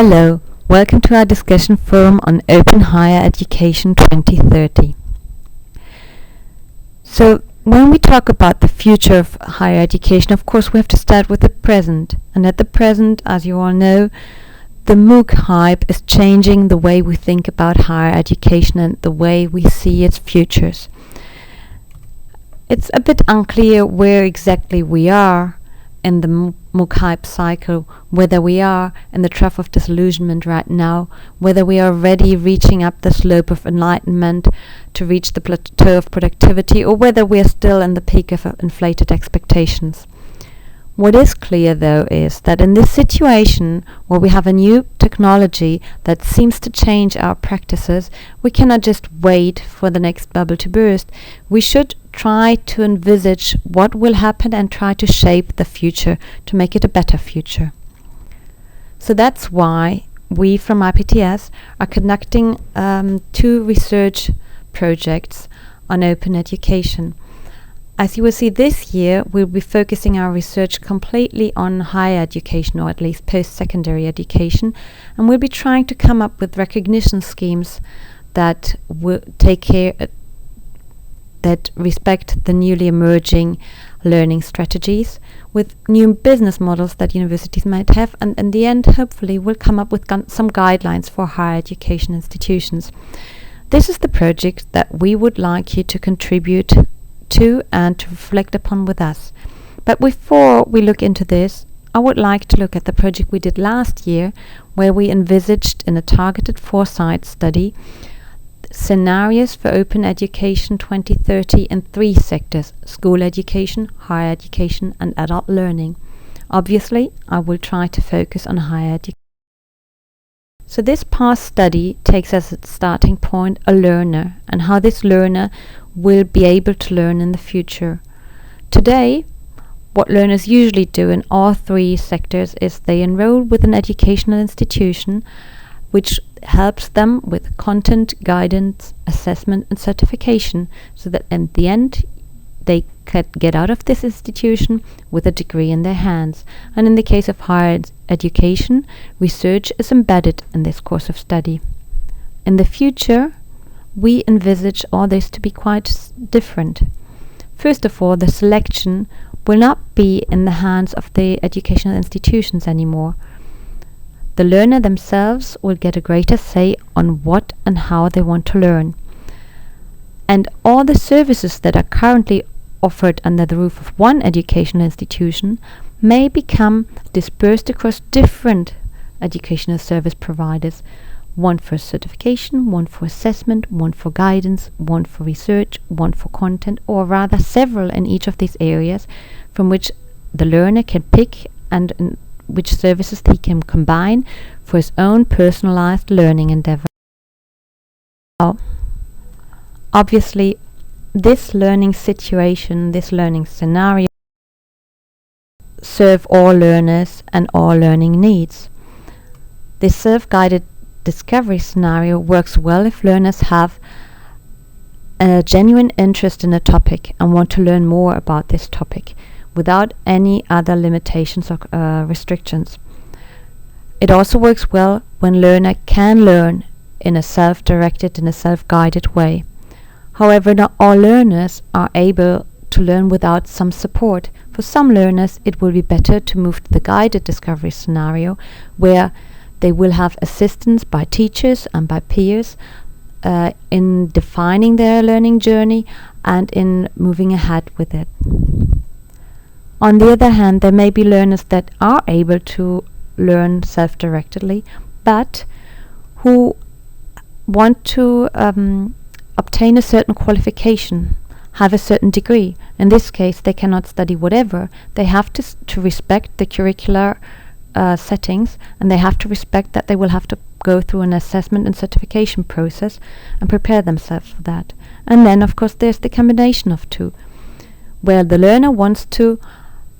Hello, welcome to our discussion forum on Open Higher Education 2030. So, when we talk about the future of higher education, of course we have to start with the present. And at the present, as you all know, the MOOC hype is changing the way we think about higher education and the way we see its futures. It's a bit unclear where exactly we are in the MOOC hype cycle, whether we are in the trough of disillusionment right now, whether we are already reaching up the slope of enlightenment to reach the plateau of productivity, or whether we are still in the peak of inflated expectations. What is clear, though, is that in this situation where we have a new technology that seems to change our practices, we cannot just wait for the next bubble to burst. We should try to envisage what will happen and try to shape the future to make it a better future. So that's why we from IPTS are conducting 2 research projects on open education. As you will see, this year we'll be focusing our research completely on higher education, or at least post-secondary education, and we'll be trying to come up with recognition schemes that will take care that respect the newly emerging learning strategies with new business models that universities might have, and in the end hopefully we'll come up with some guidelines for higher education institutions. This is the project that we would like you to contribute to and to reflect upon with us. But before we look into this, I would like to look at the project we did last year, where we envisaged in a targeted foresight study scenarios for open education 2030 in 3 sectors: school education, higher education and adult learning. Obviously, I will try to focus on higher education. So this past study takes as its starting point a learner and how this learner will be able to learn in the future. Today, what learners usually do in all 3 sectors is they enroll with an educational institution which helps them with content, guidance, assessment and certification, so that in the end they can get out of this institution with a degree in their hands. And in the case of higher education, research is embedded in this course of study. In the future, we envisage all this to be quite different. First of all, the selection will not be in the hands of the educational institutions anymore. The learner themselves will get a greater say on what and how they want to learn. And all the services that are currently offered under the roof of one educational institution may become dispersed across different educational service providers. One for certification, one for assessment, one for guidance, one for research, one for content, or rather several in each of these areas from which the learner can pick and which services he can combine for his own personalized learning endeavor. Now, obviously, this learning situation, this learning scenario, serve all learners and all learning needs. This self-guided discovery scenario works well if learners have a genuine interest in a topic and want to learn more about this topic without any other limitations or restrictions. It also works well when learner can learn in a self-directed, in a self-guided way. However, not all learners are able to learn without some support. For some learners, it will be better to move to the guided discovery scenario, where they will have assistance by teachers and by peers in defining their learning journey and in moving ahead with it. On the other hand, there may be learners that are able to learn self-directedly, but who want to obtain a certain qualification, have a certain degree. In this case, they cannot study whatever. They have to respect the curricular settings, and they have to respect that they will have to go through an assessment and certification process and prepare themselves for that. And then, of course, there's the combination of 2, where the learner wants to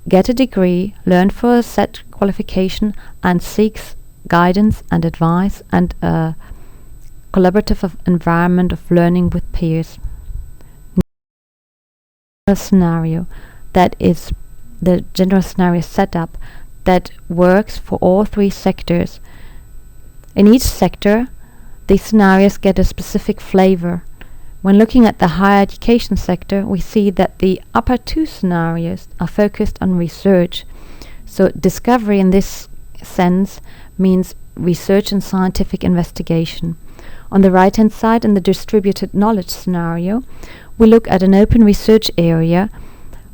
get a degree, learn for a set qualification, and seeks guidance and advice and a collaborative environment of learning with peers. Scenario that is the general scenario setup that works for all 3 sectors In each sector, these scenarios get a specific flavor. When looking at the higher education sector, we see that the upper two scenarios are focused on research. So discovery in this sense means research and scientific investigation. On the right-hand side, in the distributed knowledge scenario, we look at an open research area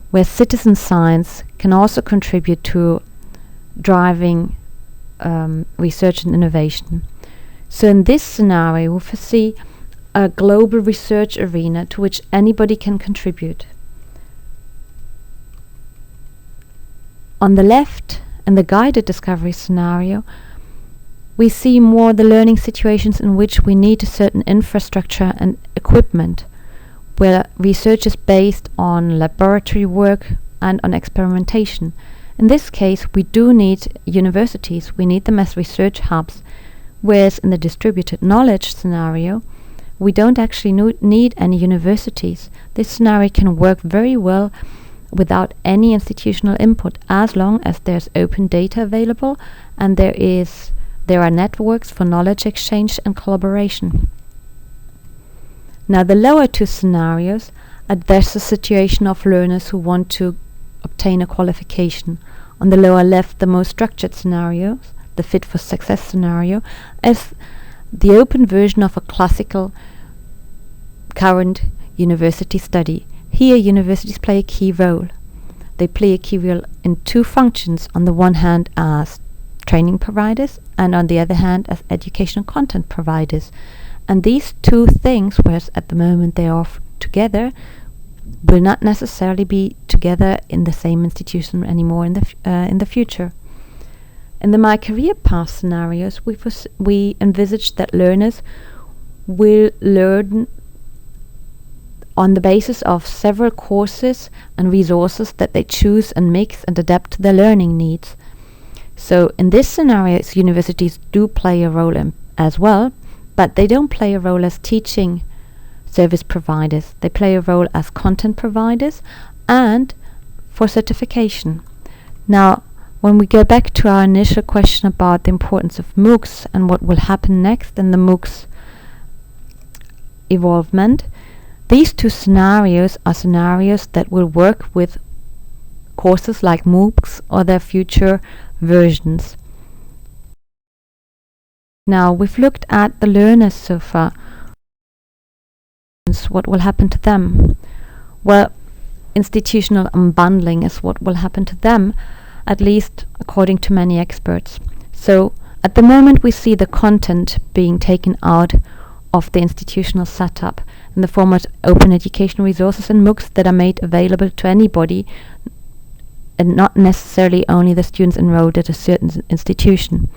where citizen science can also contribute to driving research and innovation. So in this scenario, we foresee a global research arena to which anybody can contribute. On the left, in the guided discovery scenario, we see more the learning situations in which we need a certain infrastructure and equipment, where research is based on laboratory work and on experimentation. In this case, we do need universities, we need them as research hubs, whereas in the distributed knowledge scenario, we don't actually need any universities. This scenario can work very well without any institutional input, as long as there's open data available and there are networks for knowledge exchange and collaboration. Now the lower two scenarios address the situation of learners who want to obtain a qualification. On the lower left, the most structured scenarios, the fit for success scenario, is the open version of a classical current university study. Here universities play a key role. They play a key role in two functions, on the one hand as training providers and on the other hand as educational content providers. And these two things, whereas at the moment they are together, will not necessarily be together in the same institution anymore in the future. In the My Career Path scenarios, we envisage that learners will learn on the basis of several courses and resources that they choose and mix and adapt to their learning needs. So in this scenario, universities do play a role as well, but they don't play a role as teaching service providers. They play a role as content providers and for certification. Now, when we go back to our initial question about the importance of MOOCs and what will happen next in the MOOCs evolvement, these two scenarios are scenarios that will work with courses like MOOCs or their future versions. Now, we've looked at the learners so far. What will happen to them? Well, institutional unbundling is what will happen to them, at least according to many experts. So at the moment we see the content being taken out of the institutional setup in the form of open educational resources and MOOCs that are made available to anybody and not necessarily only the students enrolled at a certain institution.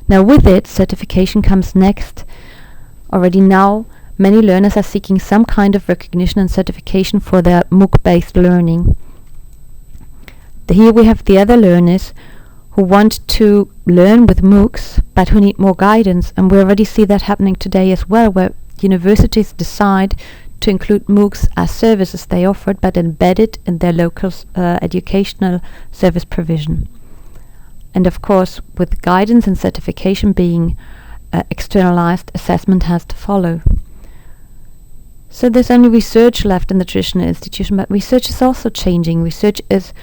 Now with it, certification comes next. Already now, many learners are seeking some kind of recognition and certification for their MOOC-based learning. Here we have the other learners who want to learn with MOOCs but who need more guidance, and we already see that happening today as well, where universities decide to include MOOCs as services they offered but embed it in their local educational service provision. And of course, with guidance and certification being externalized, assessment has to follow. So there's only research left in the traditional institution, but research is also changing. Research is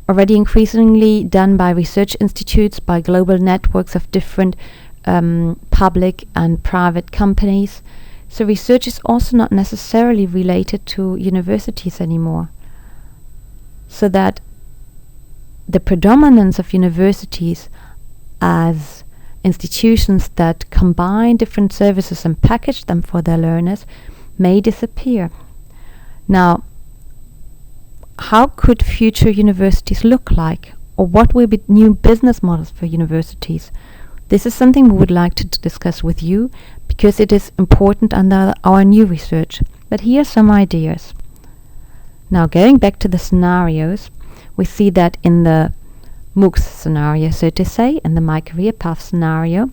already increasingly done by research institutes, by global networks of different public and private companies. So research is also not necessarily related to universities anymore. So that the predominance of universities as institutions that combine different services and package them for their learners may disappear. Now, how could future universities look like, or what will be new business models for universities? This is something we would like to discuss with you because it is important under our new research. But here are some ideas. Now, going back to the scenarios, we see that in the MOOCs scenario, so to say, in the My Career Path scenario,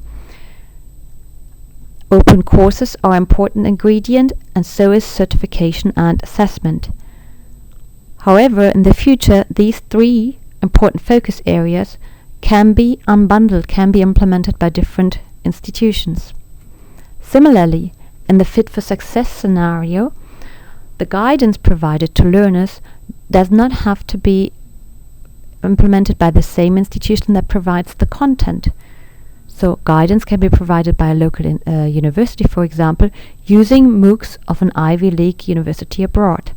open courses are an important ingredient, and so is certification and assessment. However, in the future, these three important focus areas can be unbundled, can be implemented by different institutions. Similarly, in the Fit for Success scenario, the guidance provided to learners does not have to be implemented by the same institution that provides the content. So guidance can be provided by a local university, for example, using MOOCs of an Ivy League university abroad.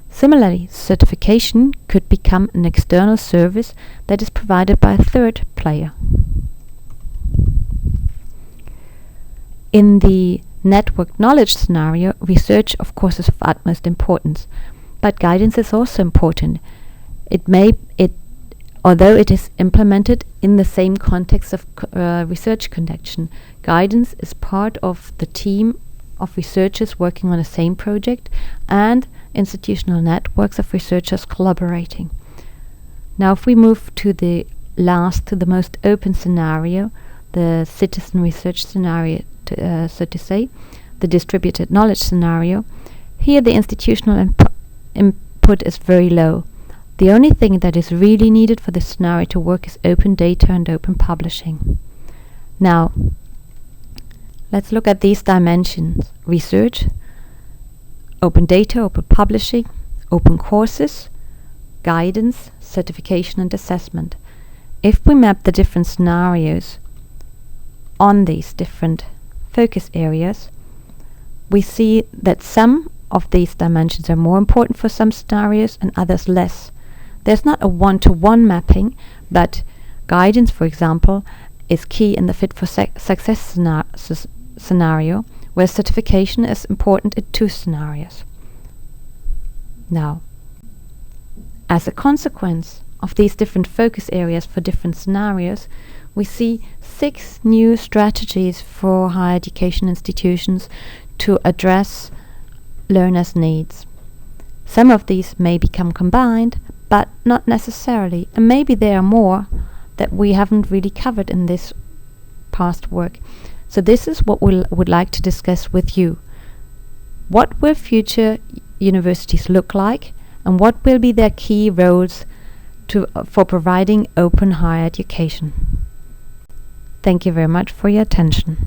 Similarly, certification could become an external service that is provided by a third player. In the networked knowledge scenario, research of course is of utmost importance, but guidance is also important. Although it is implemented in the same context of research conduction, guidance is part of the team of researchers working on the same project and institutional networks of researchers collaborating. Now if we move to the most open scenario, the citizen research scenario, so to say, the distributed knowledge scenario, here the institutional input is very low. The only thing that is really needed for this scenario to work is open data and open publishing. Now, let's look at these dimensions: research, open data, open publishing, open courses, guidance, certification and assessment. If we map the different scenarios on these different focus areas, we see that some of these dimensions are more important for some scenarios and others less. There's not a one-to-one mapping, but guidance, for example, is key in the Fit for Success scenario, where certification is important in 2 scenarios. Now, as a consequence of these different focus areas for different scenarios, we see 6 new strategies for higher education institutions to address learners' needs. Some of these may become combined, but not necessarily, and maybe there are more that we haven't really covered in this past work. So this is what we would like to discuss with you. What will future universities look like, and what will be their key roles for providing open higher education? Thank you very much for your attention.